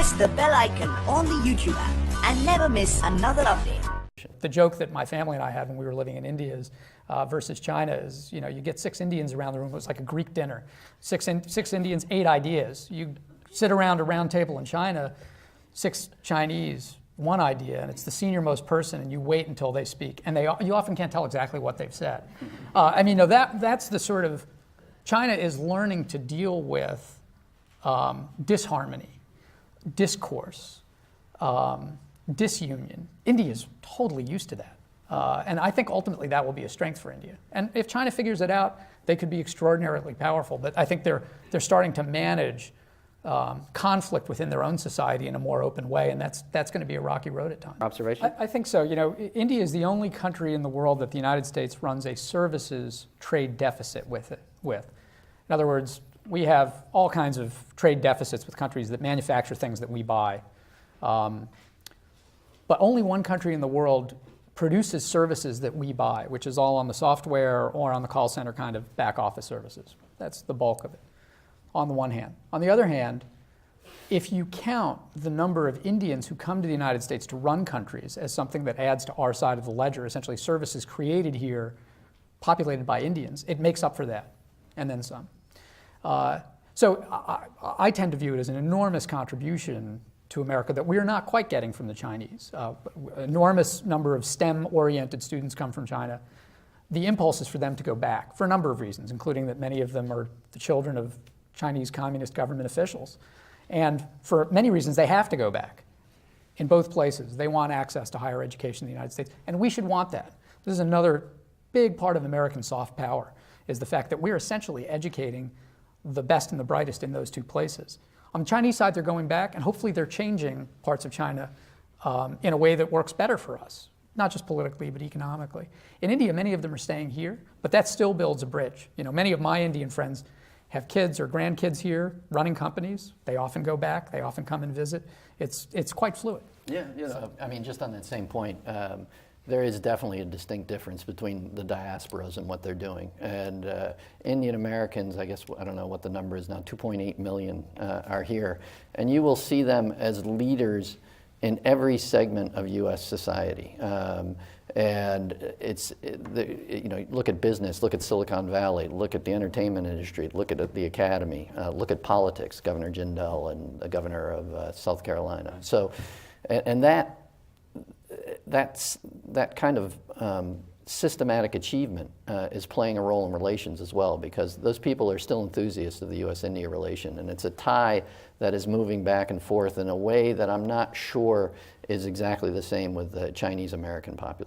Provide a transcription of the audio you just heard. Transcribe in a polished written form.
press the bell icon on the YouTube app and never miss another update. The joke that my family and I had when we were living in India is, versus China is, you get 6 Indians around the room. It was like a Greek dinner. Six Indians, 8 ideas. You sit around a round table in China, 6 Chinese, 1 idea, and it's the senior most person, and you wait until they speak. And you often can't tell exactly what they've said. That's the sort of, China is learning to deal with disharmony, discourse, disunion. India is totally used to that. And I think ultimately that will be a strength for India. And if China figures it out, they could be extraordinarily powerful. But I think they're starting to manage conflict within their own society in a more open way, and that's going to be a rocky road at times. Observation? I think so. India is the only country in the world that the United States runs a services trade deficit with. In other words, we have all kinds of trade deficits with countries that manufacture things that we buy. But only one country in the world produces services that we buy, which is all on the software or on the call center kind of back office services. That's the bulk of it, on the one hand. On the other hand, if you count the number of Indians who come to the United States to run countries as something that adds to our side of the ledger, essentially services created here, populated by Indians, it makes up for that, and then some. So I tend to view it as an enormous contribution to America that we're not quite getting from the Chinese. Enormous number of STEM-oriented students come from China. The impulse is for them to go back for a number of reasons, including that many of them are the children of Chinese communist government officials. And for many reasons, they have to go back in both places. They want access to higher education in the United States, and we should want that. This is another big part of American soft power, is the fact that we're essentially educating the best and the brightest in those 2 places. On the Chinese side, they're going back, and hopefully they're changing parts of China in a way that works better for us, not just politically, but economically. In India, many of them are staying here, but that still builds a bridge. Many of my Indian friends have kids or grandkids here running companies. They often go back. They often come and visit. It's quite fluid. Yeah. Just on that same point, there is definitely a distinct difference between the diasporas and what they're doing. And Indian Americans, I guess, I don't know what the number is now, 2.8 million are here. And you will see them as leaders in every segment of U.S. society. And look at business, look at Silicon Valley, look at the entertainment industry, look at the academy, look at politics, Governor Jindal and the governor of South Carolina. So, and that kind of systematic achievement is playing a role in relations as well, because those people are still enthusiasts of the U.S.-India relation, and it's a tie that is moving back and forth in a way that I'm not sure is exactly the same with the Chinese-American population.